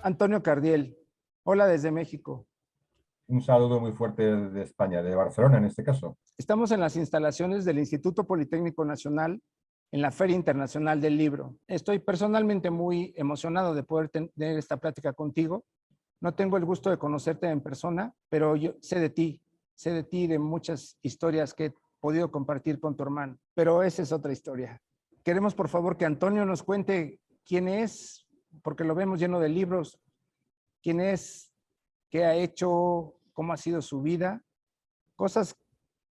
Antonio Cardiel. Hola desde México. Un saludo muy fuerte de España, de Barcelona en este caso. Estamos en las instalaciones del Instituto Politécnico Nacional en la Feria Internacional del Libro. Estoy personalmente muy emocionado de poder tener esta plática contigo. No tengo el gusto de conocerte en persona, pero yo sé de ti y de muchas historias que he podido compartir con tu hermano. Pero esa es otra historia. Queremos, por favor, que Antonio nos cuente quién es, porque lo vemos lleno de libros, quién es, qué ha hecho, cómo ha sido su vida, cosas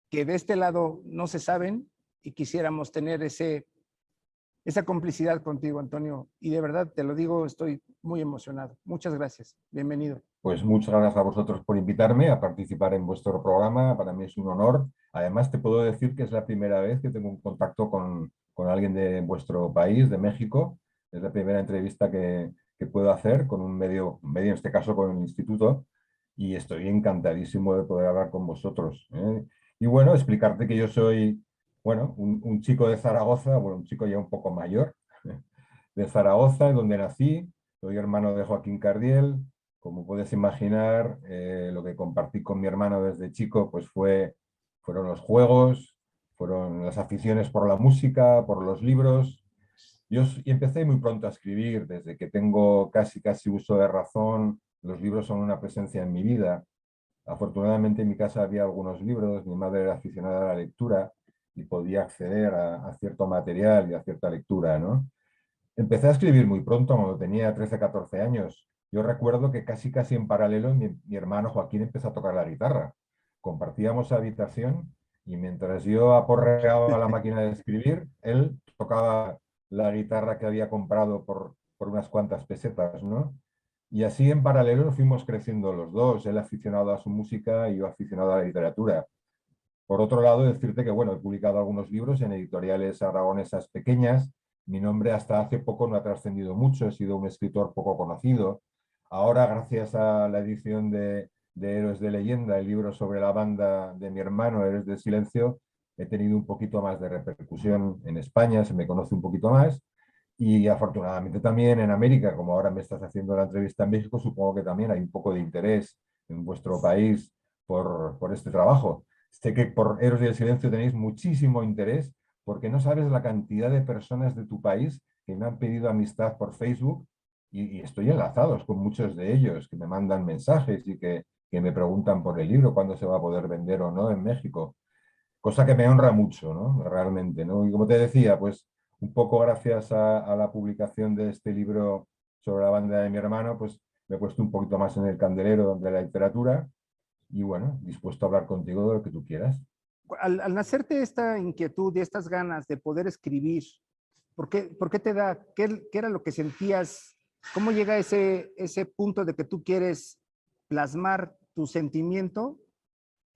que de este lado no se saben y quisiéramos tener esa complicidad contigo, Antonio. Y de verdad, te lo digo, estoy muy emocionado. Muchas gracias. Bienvenido. Pues muchas gracias a vosotros por invitarme a participar en vuestro programa. Para mí es un honor. Además, te puedo decir que es la primera vez que tengo un contacto con alguien de vuestro país, de México. Es la primera entrevista que puedo hacer con un medio, en este caso con el instituto, y estoy encantadísimo de poder hablar con vosotros, ¿eh? Y bueno, explicarte que yo soy, bueno, un chico de Zaragoza, bueno, un chico ya un poco mayor, de Zaragoza, donde nací. Soy hermano de Joaquín Cardiel. Como puedes imaginar, lo que compartí con mi hermano desde chico pues fueron los juegos, fueron las aficiones por la música, por los libros. Y empecé muy pronto a escribir, desde que tengo casi uso de razón. Los libros son una presencia en mi vida. Afortunadamente en mi casa había algunos libros, mi madre era aficionada a la lectura y podía acceder a cierto material y a cierta lectura, ¿no? Empecé a escribir muy pronto, cuando tenía 13, 14 años. Yo recuerdo que casi en paralelo mi hermano Joaquín empezó a tocar la guitarra. Compartíamos habitación y mientras yo aporreaba la máquina de escribir, él tocaba la guitarra que había comprado por unas cuantas pesetas, ¿no? Y así en paralelo nos fuimos creciendo los dos, él aficionado a su música y yo aficionado a la literatura. Por otro lado, decirte que, bueno, he publicado algunos libros en editoriales aragonesas pequeñas. Mi nombre hasta hace poco no ha trascendido mucho, he sido un escritor poco conocido. Ahora, gracias a la edición de Héroes de Leyenda, el libro sobre la banda de mi hermano, Héroes del Silencio, he tenido un poquito más de repercusión en España, se me conoce un poquito más. Y afortunadamente también en América, como ahora me estás haciendo la entrevista en México, supongo que también hay un poco de interés en vuestro país por este trabajo. Sé que por Héroes del Silencio tenéis muchísimo interés porque no sabes la cantidad de personas de tu país que me han pedido amistad por Facebook y estoy enlazados con muchos de ellos que me mandan mensajes y que me preguntan por el libro, cuándo se va a poder vender o no en México. Cosa que me honra mucho, ¿no? Realmente, ¿no? Y como te decía, pues un poco gracias a la publicación de este libro sobre la banda de mi hermano, pues me he puesto un poquito más en el candelero de la literatura y bueno, dispuesto a hablar contigo de lo que tú quieras. Al nacerte esta inquietud y estas ganas de poder escribir, por qué te da? ¿Qué era lo que sentías? ¿Cómo llega ese punto de que tú quieres plasmar tu sentimiento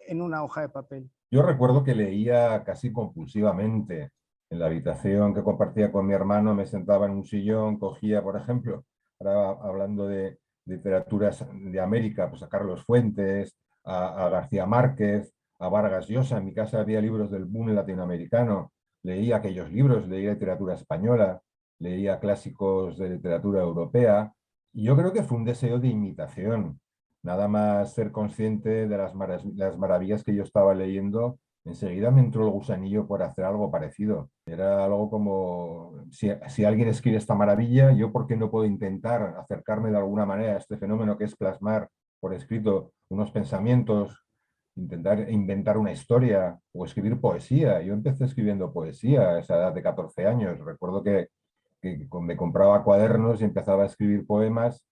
en una hoja de papel? Yo recuerdo que leía casi compulsivamente en la habitación que compartía con mi hermano, me sentaba en un sillón, cogía, por ejemplo, ahora hablando de literaturas de América, pues a Carlos Fuentes, a García Márquez, a Vargas Llosa. En mi casa había libros del boom latinoamericano, leía aquellos libros, leía literatura española, leía clásicos de literatura europea, y yo creo que fue un deseo de imitación. Nada más ser consciente de las maravillas que yo estaba leyendo, enseguida me entró el gusanillo por hacer algo parecido. Era algo como, si alguien escribe esta maravilla, yo por qué no puedo intentar acercarme de alguna manera a este fenómeno que es plasmar por escrito unos pensamientos, intentar inventar una historia o escribir poesía. Yo empecé escribiendo poesía a esa edad de 14 años. Recuerdo que me compraba cuadernos y empezaba a escribir poemas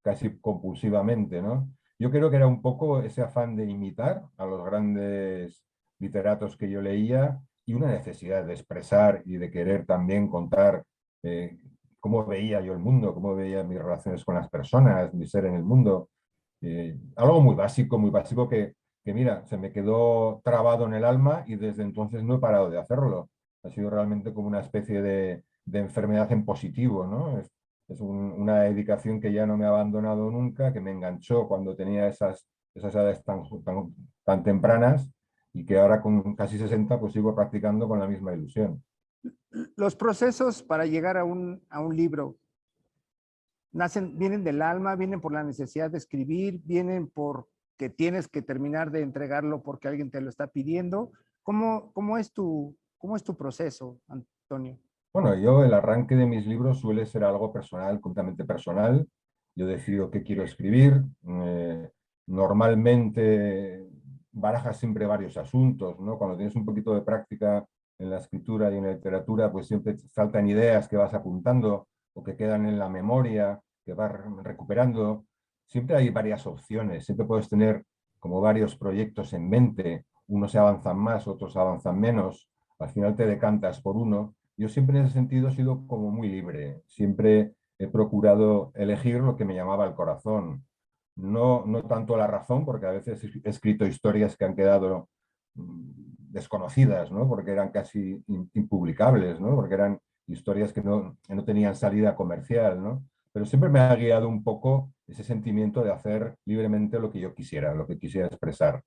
casi compulsivamente, ¿no? Yo creo que era un poco ese afán de imitar a los grandes literatos que yo leía y una necesidad de expresar y de querer también contar cómo veía yo el mundo, cómo veía mis relaciones con las personas, mi ser en el mundo. Algo muy básico que, mira, se me quedó trabado en el alma y desde entonces no he parado de hacerlo. Ha sido realmente como una especie de enfermedad en positivo, ¿no? Es una dedicación que ya no me ha abandonado nunca, que me enganchó cuando tenía esas edades tan tempranas y que ahora con casi 60 pues sigo practicando con la misma ilusión. Los procesos para llegar a un libro, vienen del alma, vienen por la necesidad de escribir, vienen porque tienes que terminar de entregarlo porque alguien te lo está pidiendo. ¿Cómo es tu proceso, Antonio? Bueno, yo el arranque de mis libros suele ser algo personal, completamente personal. Yo decido qué quiero escribir. Normalmente barajas siempre varios asuntos, ¿no? Cuando tienes un poquito de práctica en la escritura y en la literatura, pues siempre te saltan ideas que vas apuntando o que quedan en la memoria, que vas recuperando. Siempre hay varias opciones, siempre puedes tener como varios proyectos en mente. Unos se avanzan más, otros avanzan menos. Al final te decantas por uno. Yo siempre en ese sentido he sido como muy libre, siempre he procurado elegir lo que me llamaba el corazón, no tanto la razón, porque a veces he escrito historias que han quedado desconocidas, ¿no? Porque eran casi impublicables, ¿no? Porque eran historias que no tenían salida comercial, ¿no? Pero siempre me ha guiado un poco ese sentimiento de hacer libremente lo que yo quisiera, lo que quisiera expresar.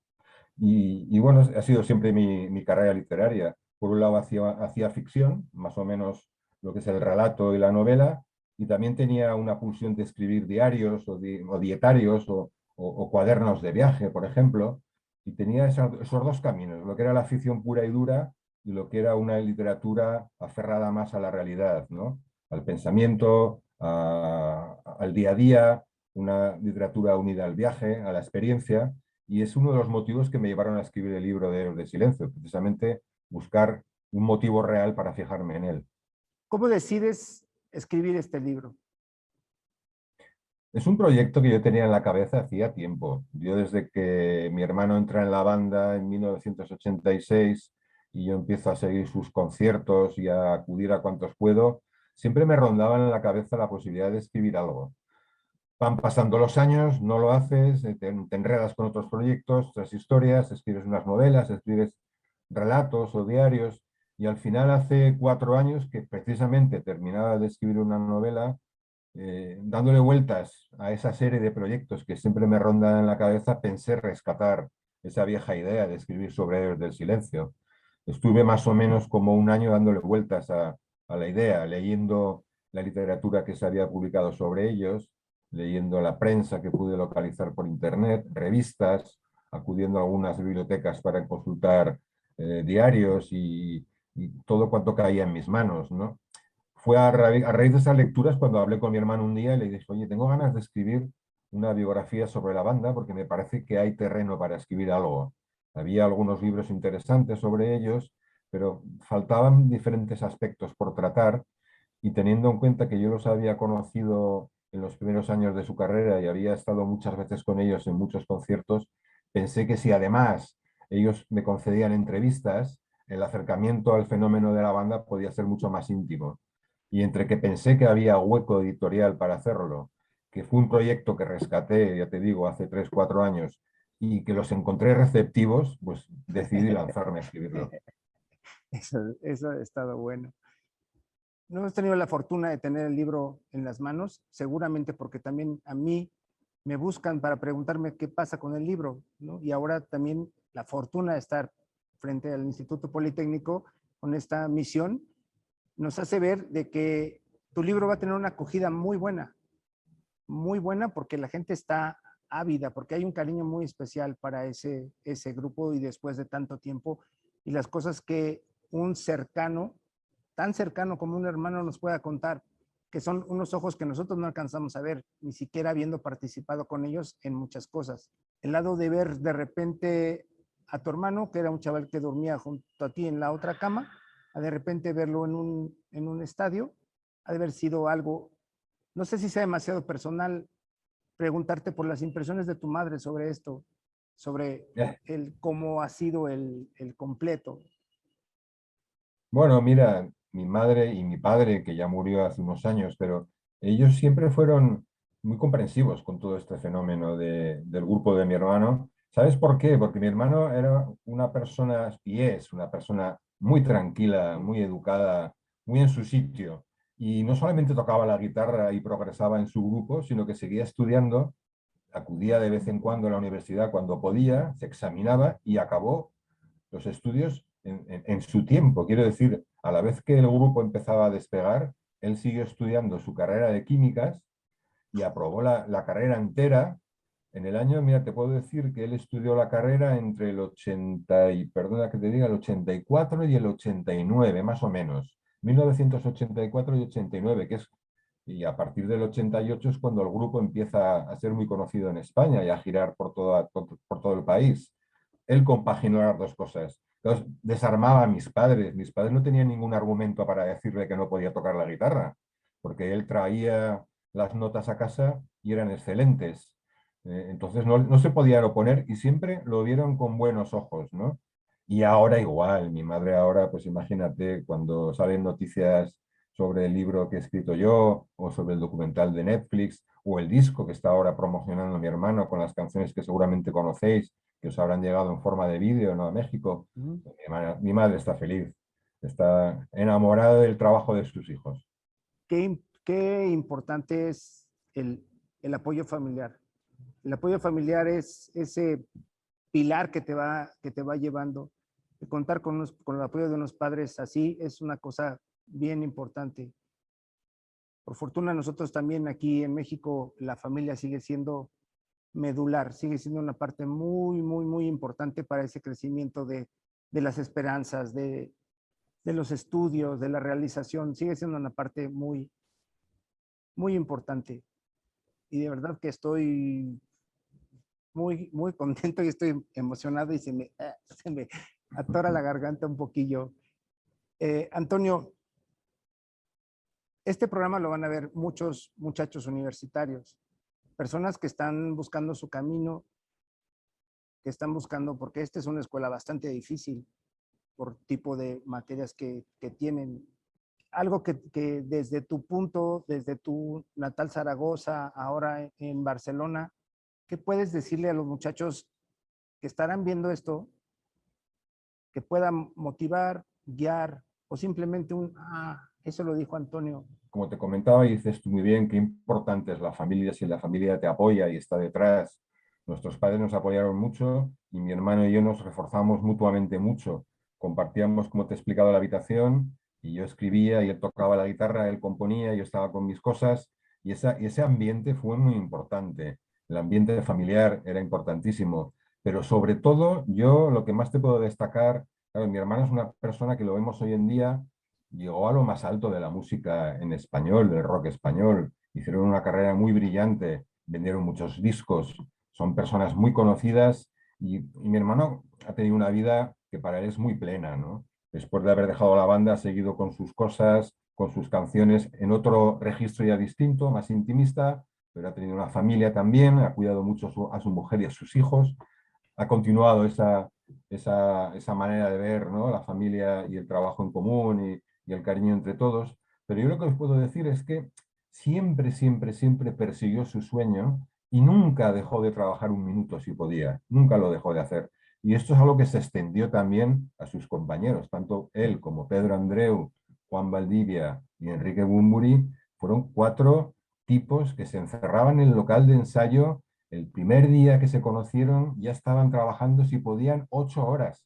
Y bueno, ha sido siempre mi carrera literaria. Por un lado hacía ficción, más o menos lo que es el relato y la novela, y también tenía una pulsión de escribir diarios o dietarios o cuadernos de viaje, por ejemplo, y tenía esos dos caminos, lo que era la ficción pura y dura y lo que era una literatura aferrada más a la realidad, ¿no? Al pensamiento, al día a día, una literatura unida al viaje, a la experiencia, y es uno de los motivos que me llevaron a escribir el libro de Héroes del Silencio, precisamente buscar un motivo real para fijarme en él. ¿Cómo decides escribir este libro? Es un proyecto que yo tenía en la cabeza hacía tiempo. Yo desde que mi hermano entra en la banda en 1986 y yo empiezo a seguir sus conciertos y a acudir a cuantos puedo, siempre me rondaban en la cabeza la posibilidad de escribir algo. Van pasando los años, no lo haces, te enredas con otros proyectos, otras historias, escribes unas novelas, escribes relatos o diarios, y al final hace 4 años que precisamente terminaba de escribir una novela, dándole vueltas a esa serie de proyectos que siempre me rondan en la cabeza, pensé rescatar esa vieja idea de escribir sobre Héroes del Silencio. Estuve más o menos como un año dándole vueltas a la idea, leyendo la literatura que se había publicado sobre ellos, leyendo la prensa que pude localizar por internet, revistas, acudiendo a algunas bibliotecas para consultar diarios y todo cuanto caía en mis manos, ¿no? Fue a raíz de esas lecturas cuando hablé con mi hermano un día y le dije, oye, tengo ganas de escribir una biografía sobre la banda porque me parece que hay terreno para escribir algo. Había algunos libros interesantes sobre ellos, pero faltaban diferentes aspectos por tratar y teniendo en cuenta que yo los había conocido en los primeros años de su carrera y había estado muchas veces con ellos en muchos conciertos, pensé que si además ellos me concedían entrevistas, el acercamiento al fenómeno de la banda podía ser mucho más íntimo. Y entre que pensé que había hueco editorial para hacerlo, que fue un proyecto que rescaté, ya te digo, hace 3 4 años, y que los encontré receptivos, pues decidí lanzarme a escribirlo. Eso ha estado bueno. No hemos tenido la fortuna de tener el libro en las manos, seguramente porque también a mí me buscan para preguntarme qué pasa con el libro, ¿no? Y ahora también la fortuna de estar frente al Instituto Politécnico con esta misión nos hace ver de que tu libro va a tener una acogida muy buena porque la gente está ávida, porque hay un cariño muy especial para ese grupo y después de tanto tiempo y las cosas que un cercano, tan cercano como un hermano nos pueda contar, que son unos ojos que nosotros no alcanzamos a ver, ni siquiera habiendo participado con ellos en muchas cosas. El lado de ver de repente a tu hermano, que era un chaval que dormía junto a ti en la otra cama, a de repente verlo en un estadio, ha de haber sido algo, no sé si sea demasiado personal preguntarte por las impresiones de tu madre sobre esto, sobre cómo ha sido el completo. Bueno, mira, mi madre y mi padre, que ya murió hace unos años, pero ellos siempre fueron muy comprensivos con todo este fenómeno del grupo de mi hermano. ¿Sabes por qué? Porque mi hermano era una persona, y es una persona muy tranquila, muy educada, muy en su sitio. Y no solamente tocaba la guitarra y progresaba en su grupo, sino que seguía estudiando, acudía de vez en cuando a la universidad cuando podía, se examinaba y acabó los estudios en su tiempo. Quiero decir, a la vez que el grupo empezaba a despegar, él siguió estudiando su carrera de químicas y aprobó la carrera entera. En el año, mira, te puedo decir que él estudió la carrera entre el 80 y, perdona que te diga, el 84 y el 89, más o menos. 1984 y 89, y a partir del 88 es cuando el grupo empieza a ser muy conocido en España y a girar por todo el país. Él compaginó las dos cosas. Entonces, desarmaba a mis padres. Mis padres no tenían ningún argumento para decirle que no podía tocar la guitarra, porque él traía las notas a casa y eran excelentes. Entonces no se podían oponer y siempre lo vieron con buenos ojos, ¿no? Y ahora igual, mi madre ahora, pues imagínate, cuando salen noticias sobre el libro que he escrito yo, o sobre el documental de Netflix, o el disco que está ahora promocionando mi hermano con las canciones que seguramente conocéis, que os habrán llegado en forma de vídeo, ¿no? A México. Ujú. Mi madre está feliz, está enamorada del trabajo de sus hijos. Qué importante es el apoyo familiar. El apoyo familiar es ese pilar que te va llevando. Contar con el apoyo de unos padres así es una cosa bien importante. Por fortuna nosotros también aquí en México la familia sigue siendo medular, sigue siendo una parte muy importante para ese crecimiento de las esperanzas, de los estudios, de la realización, sigue siendo una parte muy importante. Y de verdad que estoy muy contento y estoy emocionado y se me atora la garganta un poquillo. Antonio, este programa lo van a ver muchos muchachos universitarios, personas que están buscando su camino, que están buscando, porque esta es una escuela bastante difícil por tipo de materias que tienen. Algo que desde tu punto, desde tu natal Zaragoza, ahora en Barcelona, ¿qué puedes decirle a los muchachos que estarán viendo esto, que puedan motivar, guiar o simplemente eso lo dijo Antonio? Como te comentaba, y dices tú muy bien, qué importante es la familia, si la familia te apoya y está detrás. Nuestros padres nos apoyaron mucho y mi hermano y yo nos reforzamos mutuamente mucho. Compartíamos, como te he explicado, la habitación y yo escribía y él tocaba la guitarra, él componía, yo estaba con mis cosas y ese ambiente fue muy importante. El ambiente familiar era importantísimo, pero sobre todo yo lo que más te puedo destacar, claro, mi hermano es una persona que lo vemos hoy en día, llegó a lo más alto de la música en español, del rock español. Hicieron una carrera muy brillante, vendieron muchos discos, son personas muy conocidas y mi hermano ha tenido una vida que para él es muy plena, ¿no? Después de haber dejado la banda, ha seguido con sus cosas, con sus canciones en otro registro ya distinto, más intimista, pero ha tenido una familia también, ha cuidado mucho a su mujer y a sus hijos, ha continuado esa manera de ver, ¿no? La familia y el trabajo en común y el cariño entre todos. Pero yo lo que os puedo decir es que siempre persiguió su sueño y nunca dejó de trabajar un minuto si podía, nunca lo dejó de hacer. Y esto es algo que se extendió también a sus compañeros, tanto él como Pedro Andreu, Juan Valdivia y Enrique Bunbury, fueron cuatro tipos que se encerraban en el local de ensayo. El primer día que se conocieron ya estaban trabajando, si podían, 8 horas.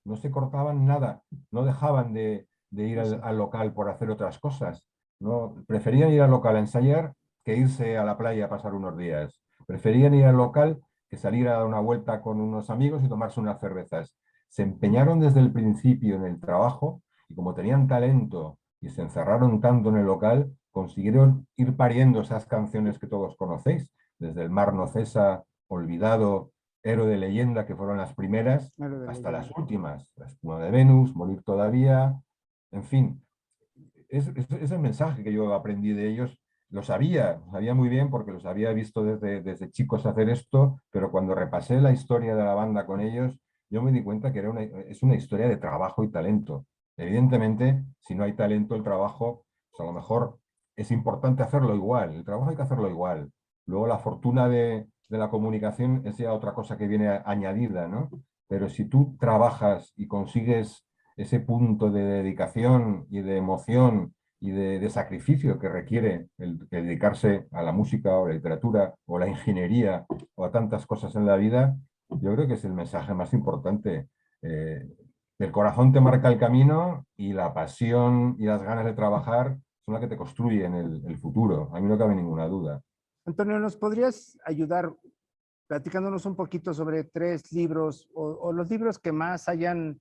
No se cortaban nada, no dejaban de ir al local por hacer otras cosas. No, preferían ir al local a ensayar que irse a la playa a pasar unos días. Preferían ir al local que salir a dar una vuelta con unos amigos y tomarse unas cervezas. Se empeñaron desde el principio en el trabajo y como tenían talento y se encerraron tanto en el local, consiguieron ir pariendo esas canciones que todos conocéis, desde El mar no cesa, Olvidado, Héroe de leyenda, que fueron las primeras, Lo de hasta las leyenda. últimas, La espuma de Venus, Morir todavía, en fin, es el mensaje que yo aprendí de ellos. Lo sabía muy bien porque los había visto desde chicos hacer esto, pero cuando repasé la historia de la banda con ellos, yo me di cuenta que es una historia de trabajo y talento. Evidentemente, si no hay talento, el trabajo, pues a lo mejor es importante hacerlo igual, el trabajo hay que hacerlo igual. Luego la fortuna de la comunicación es ya otra cosa que viene añadida, ¿no? Pero si tú trabajas y consigues ese punto de dedicación y de emoción y de sacrificio que requiere el dedicarse a la música o la literatura o la ingeniería o a tantas cosas en la vida, yo creo que es el mensaje más importante. Eh, el corazón te marca el camino y la pasión y las ganas de trabajar son las que te construyen el futuro. A mí no cabe ninguna duda. Antonio, ¿nos podrías ayudar platicándonos un poquito sobre 3 libros o los libros que más hayan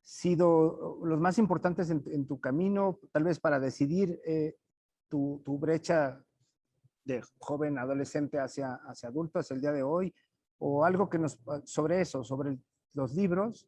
sido los más importantes en tu camino, tal vez para decidir tu brecha de joven adolescente hacia adulto, hacia el día de hoy, o algo que sobre eso, sobre los libros,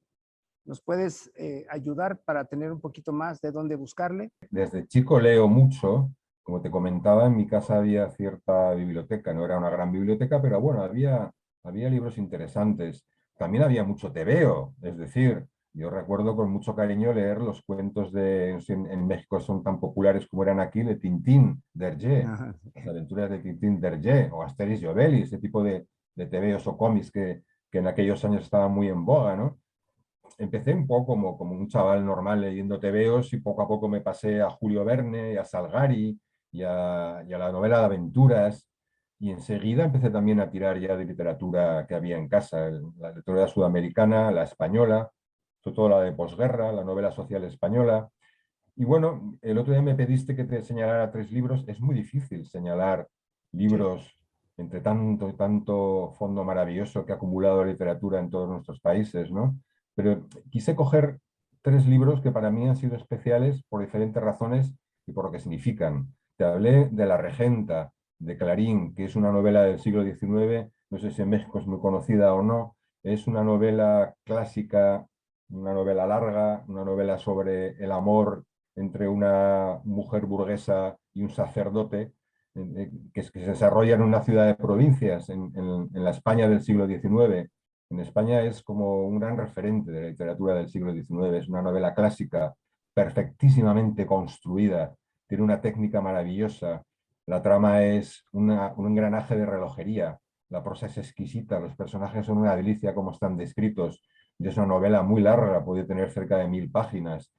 nos puedes ayudar para tener un poquito más de dónde buscarle? Desde chico leo mucho. Como te comentaba, en mi casa había cierta biblioteca, no era una gran biblioteca, pero bueno, había libros interesantes. También había mucho tebeo, es decir, yo recuerdo con mucho cariño leer los cuentos en México son tan populares como eran aquí, de Tintín, d'Hergé, Ajá. las aventuras de Tintín d'Hergé, o Asterix y Obelix, ese tipo de tebeos o cómics que en aquellos años estaban muy en boga, ¿no? Empecé un poco como un chaval normal leyendo tebeos y poco a poco me pasé a Julio Verne y a Salgari y a la novela de aventuras. Y enseguida empecé también a tirar ya de literatura que había en casa, la literatura sudamericana, la española, sobre todo la de posguerra, la novela social española. Y bueno, el otro día me pediste que te señalara 3 libros. Es muy difícil señalar Sí. libros entre tanto fondo maravilloso que ha acumulado literatura en todos nuestros países, ¿no? Pero quise coger 3 libros que para mí han sido especiales por diferentes razones y por lo que significan. Te hablé de La Regenta, de Clarín, que es una novela del siglo XIX, no sé si en México es muy conocida o no, es una novela clásica, una novela larga, una novela sobre el amor entre una mujer burguesa y un sacerdote, que se desarrolla en una ciudad de provincias, en la España del siglo XIX. En España es como un gran referente de la literatura del siglo XIX. Es una novela clásica, perfectísimamente construida, tiene una técnica maravillosa. La trama es un engranaje de relojería, la prosa es exquisita, los personajes son una delicia como están descritos. Y es una novela muy larga, puede tener cerca de 1000 páginas.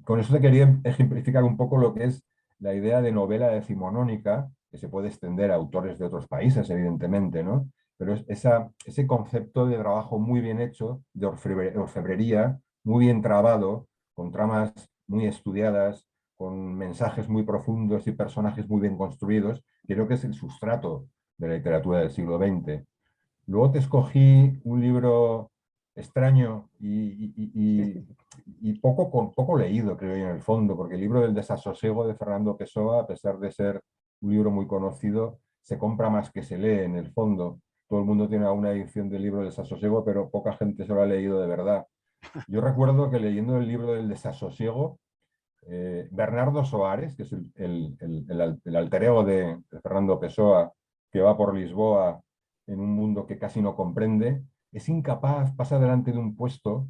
Con eso te quería ejemplificar un poco lo que es la idea de novela decimonónica, que se puede extender a autores de otros países, evidentemente, ¿no? Pero es ese concepto de trabajo muy bien hecho, de orfebrería, muy bien trabado, con tramas muy estudiadas, con mensajes muy profundos y personajes muy bien construidos, creo que es el sustrato de la literatura del siglo XX. Luego te escogí un libro extraño y poco leído, creo yo, en el fondo, porque el libro del desasosiego de Fernando Pessoa, a pesar de ser un libro muy conocido, se compra más que se lee en el fondo. Todo el mundo tiene una edición del libro del desasosiego, pero poca gente se lo ha leído de verdad. Yo recuerdo que leyendo el libro del desasosiego, Bernardo Soares, que es el alter ego de Fernando Pessoa, que va por Lisboa en un mundo que casi no comprende, es incapaz, pasa delante de un puesto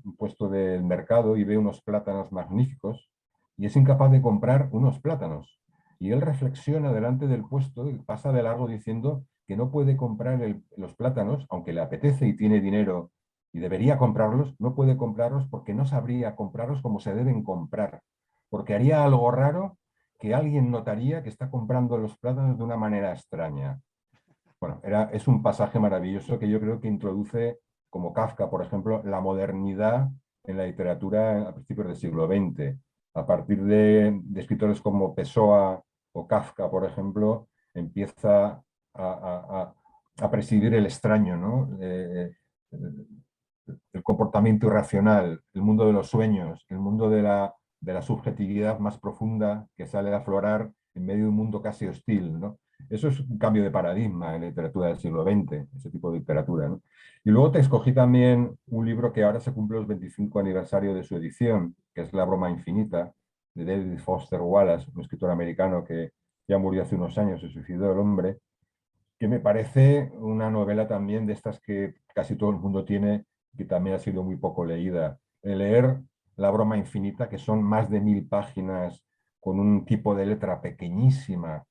del mercado y ve unos plátanos magníficos y es incapaz de comprar unos plátanos. Y él reflexiona delante del puesto y pasa de largo diciendo que no puede comprar los plátanos, aunque le apetece y tiene dinero y debería comprarlos, no puede comprarlos porque no sabría comprarlos como se deben comprar, porque haría algo raro que alguien notaría que está comprando los plátanos de una manera extraña. Bueno, es un pasaje maravilloso que yo creo que introduce, como Kafka, por ejemplo, la modernidad en la literatura a principios del siglo XX. A partir de escritores como Pessoa o Kafka, por ejemplo, empieza a presidir el extraño, ¿no? El comportamiento irracional, el mundo de los sueños, el mundo de la subjetividad más profunda que sale a aflorar en medio de un mundo casi hostil, ¿no? Eso es un cambio de paradigma en la literatura del siglo XX, ese tipo de literatura, ¿no? Y luego te escogí también un libro que ahora se cumple los 25 aniversario de su edición, que es La broma infinita, de David Foster Wallace, un escritor americano que ya murió hace unos años, se suicidó el hombre, que me parece una novela también de estas que casi todo el mundo tiene, que también ha sido muy poco leída. Leer La broma infinita, que son más de 1000 páginas, con un tipo de letra pequeñísima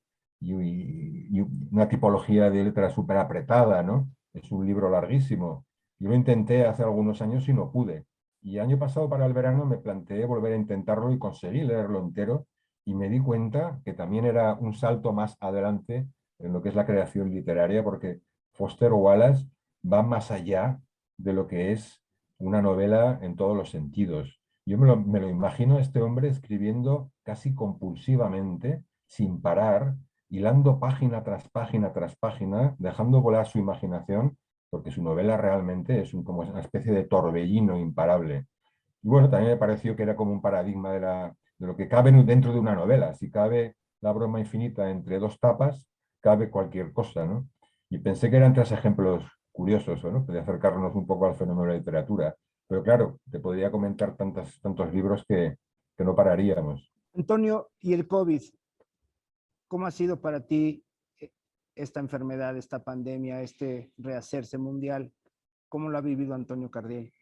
y una tipología de letra súper apretada, ¿no? Es un libro larguísimo. Yo lo intenté hace algunos años y no pude. Y el año pasado para el verano me planteé volver a intentarlo y conseguí leerlo entero y me di cuenta que también era un salto más adelante en lo que es la creación literaria, porque Foster Wallace va más allá de lo que es una novela en todos los sentidos. Yo me lo imagino a este hombre escribiendo casi compulsivamente, sin parar, hilando página tras página, dejando volar su imaginación, porque su novela realmente es como una especie de torbellino imparable. Y bueno, también me pareció que era como un paradigma de lo que cabe dentro de una novela. Si cabe la broma infinita entre dos tapas, cabe cualquier cosa, ¿no? Y pensé que eran tres ejemplos curiosos, ¿no? De acercarnos un poco al fenómeno de la literatura. Pero claro, te podría comentar tantos libros que no pararíamos. Antonio, ¿y el COVID? ¿Cómo ha sido para ti esta enfermedad, esta pandemia, este rehacerse mundial? ¿Cómo lo ha vivido Antonio Cardiel?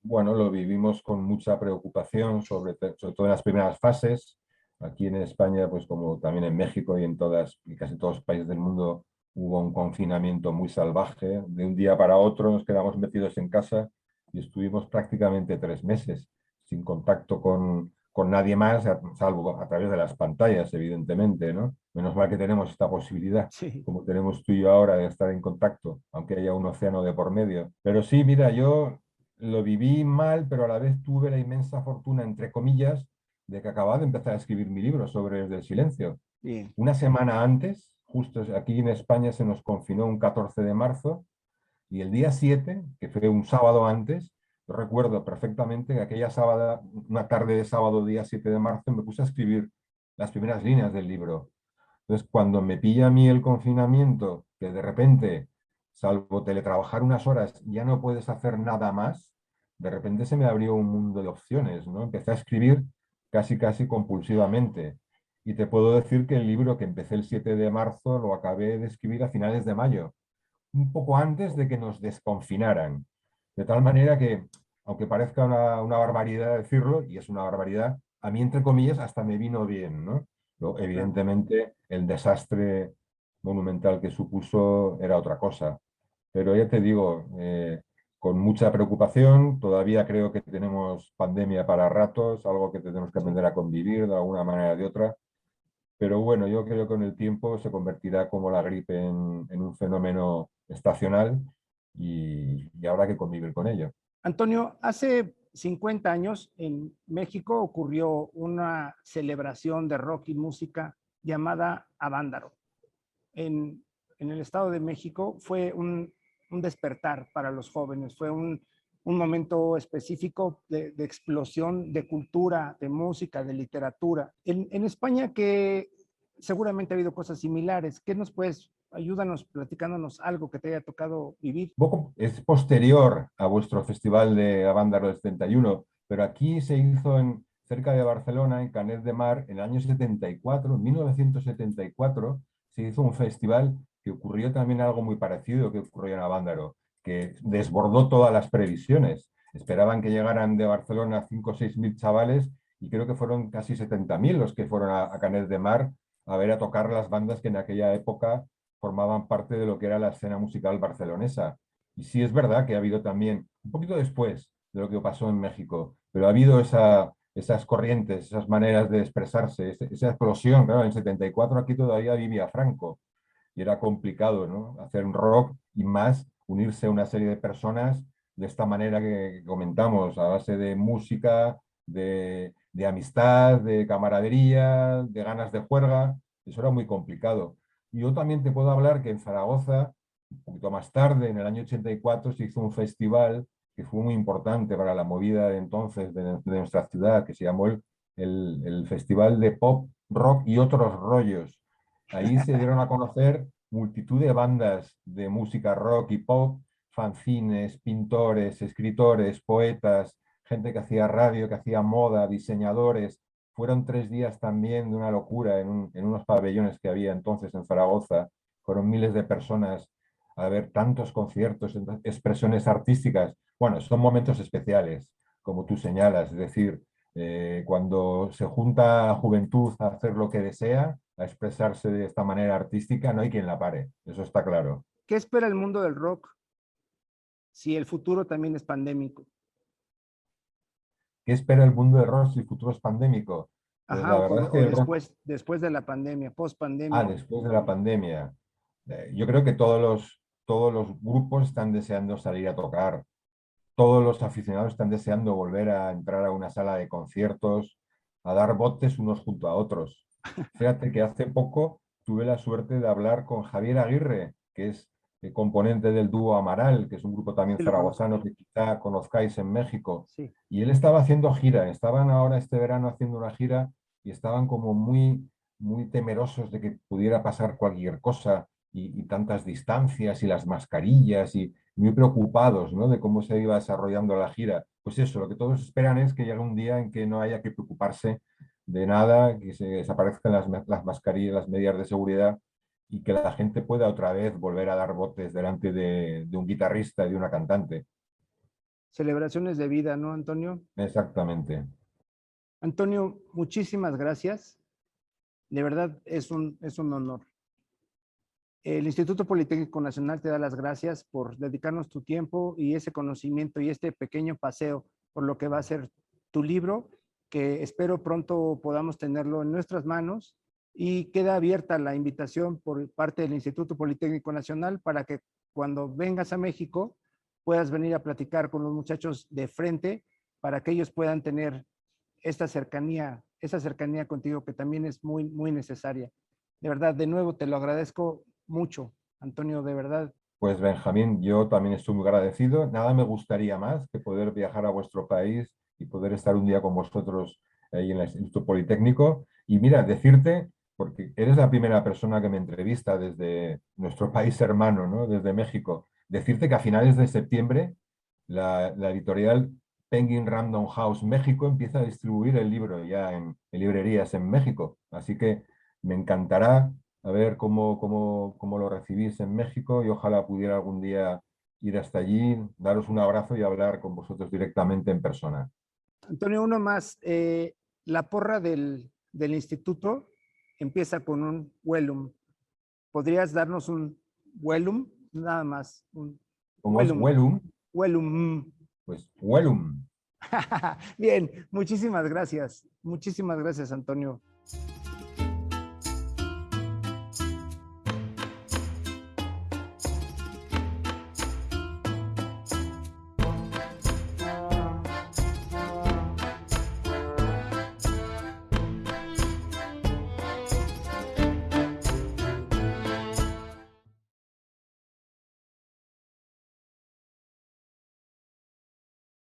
Bueno, lo vivimos con mucha preocupación, sobre todo en las primeras fases. Aquí en España, pues como también en México y en y casi todos los países del mundo, hubo un confinamiento muy salvaje. De un día para otro nos quedamos metidos en casa y estuvimos prácticamente 3 meses sin contacto con nadie más, salvo a través de las pantallas, evidentemente, ¿no? Menos mal que tenemos esta posibilidad, Sí, como tenemos tú y yo ahora, de estar en contacto, aunque haya un océano de por medio. Pero sí, mira, yo lo viví mal, pero a la vez tuve la inmensa fortuna, entre comillas, de que acababa de empezar a escribir mi libro sobre el silencio. bien. Una semana antes, justo aquí en España se nos confinó un 14 de marzo y el día 7, que fue un sábado antes, yo recuerdo perfectamente que aquella sábado, una tarde de sábado, día 7 de marzo, me puse a escribir las primeras líneas del libro. Entonces, cuando me pilla a mí el confinamiento, que de repente, salvo teletrabajar unas horas, ya no puedes hacer nada más, de repente se me abrió un mundo de opciones, ¿no? Empecé a escribir casi compulsivamente. Y te puedo decir que el libro que empecé el 7 de marzo lo acabé de escribir a finales de mayo, un poco antes de que nos desconfinaran. De tal manera que, aunque parezca una barbaridad decirlo, y es una barbaridad, a mí, entre comillas, hasta me vino bien, ¿no? Claro. Evidentemente, el desastre monumental que supuso era otra cosa. Pero ya te digo, con mucha preocupación, todavía creo que tenemos pandemia para ratos, algo que tenemos que Sí. aprender a convivir de alguna manera o de otra. Pero bueno, yo creo que con el tiempo se convertirá como la gripe en un fenómeno estacional y habrá que convivir con ello. Antonio, hace 50 años en México ocurrió una celebración de rock y música llamada Avándaro. En, en el Estado de México fue un despertar para los jóvenes, fue un momento específico de explosión de cultura, de música, de literatura. En España, que seguramente ha habido cosas similares, ¿qué nos puedes, ayúdanos platicándonos algo que te haya tocado vivir? Poco, es posterior a vuestro festival de Avándaro del 71, pero aquí se hizo cerca de Barcelona, en Canet de Mar, en el año 74, en 1974, se hizo un festival que ocurrió también algo muy parecido que ocurrió en Avándaro, que desbordó todas las previsiones. Esperaban que llegaran de Barcelona 5 o 6 mil chavales y creo que fueron casi 70.000 los que fueron a Canet de Mar a ver a tocar las bandas que en aquella época formaban parte de lo que era la escena musical barcelonesa. Y sí es verdad que ha habido también, un poquito después de lo que pasó en México, pero ha habido esas corrientes, esas maneras de expresarse, esa explosión. Claro, en el 74 aquí todavía vivía Franco y era complicado, ¿no? Hacer un rock y más unirse a una serie de personas de esta manera que comentamos, a base de música, de amistad, de camaradería, de ganas de juerga. Eso era muy complicado. Y yo también te puedo hablar que en Zaragoza, un poquito más tarde, en el año 84, se hizo un festival que fue muy importante para la movida de entonces de nuestra ciudad, que se llamó el Festival de Pop, Rock y otros rollos. Ahí se dieron a conocer multitud de bandas de música rock y pop, fanzines, pintores, escritores, poetas, gente que hacía radio, que hacía moda, diseñadores. Fueron 3 días también de una locura en unos pabellones que había entonces en Zaragoza. Fueron miles de personas a ver tantos conciertos, expresiones artísticas. Bueno, son momentos especiales, como tú señalas, es decir, cuando se junta juventud a hacer lo que desea, a expresarse de esta manera artística, no hay quien la pare, eso está claro. ¿Qué espera el mundo del rock si el futuro también es pandémico? ¿Qué espera el mundo del rock si el futuro es pandémico? Pues Ajá, la verdad es que o el rock, después de la pandemia, post pandemia. después de la pandemia, yo creo que todos los grupos están deseando salir a tocar, todos los aficionados están deseando volver a entrar a una sala de conciertos, a dar botes unos junto a otros. Fíjate que hace poco tuve la suerte de hablar con Javier Aguirre, que es componente del dúo Amaral, que es un grupo también Sí, lo conozco. zaragozano que quizá conozcáis en México. Sí. Y él estaba haciendo gira, estaban ahora este verano haciendo una gira y estaban como muy temerosos de que pudiera pasar cualquier cosa y tantas distancias y las mascarillas y muy preocupados, ¿no? De cómo se iba desarrollando la gira. Pues eso, lo que todos esperan es que llegue un día en que no haya que preocuparse de nada, que se desaparezcan las mascarillas, las medidas de seguridad y que la gente pueda otra vez volver a dar botes delante de un guitarrista y de una cantante. Celebraciones de vida, ¿no, Antonio? Exactamente. Antonio, muchísimas gracias. De verdad es un honor. El Instituto Politécnico Nacional te da las gracias por dedicarnos tu tiempo y ese conocimiento y este pequeño paseo por lo que va a ser tu libro, que espero pronto podamos tenerlo en nuestras manos, y queda abierta la invitación por parte del Instituto Politécnico Nacional para que cuando vengas a México puedas venir a platicar con los muchachos de frente para que ellos puedan tener esta cercanía, esa cercanía contigo que también es muy necesaria. De verdad, de nuevo te lo agradezco mucho, Antonio, de verdad. Pues Benjamín, yo también estoy muy agradecido. Nada me gustaría más que poder viajar a vuestro país y poder estar un día con vosotros ahí en el Instituto Politécnico. Y mira, decirte, porque eres la primera persona que me entrevista desde nuestro país hermano, ¿no? Desde México, decirte que a finales de septiembre la editorial Penguin Random House México empieza a distribuir el libro ya en librerías en México. Así que me encantará a ver cómo lo recibís en México y ojalá pudiera algún día ir hasta allí, daros un abrazo y hablar con vosotros directamente en persona. Antonio, uno más. La porra del instituto empieza con un Wellum. ¿Podrías darnos un Wellum? Nada más. Un ¿Cómo es? Wellum. Wellum, Wellum. pues Wellum. Bien, muchísimas gracias. Muchísimas gracias, Antonio.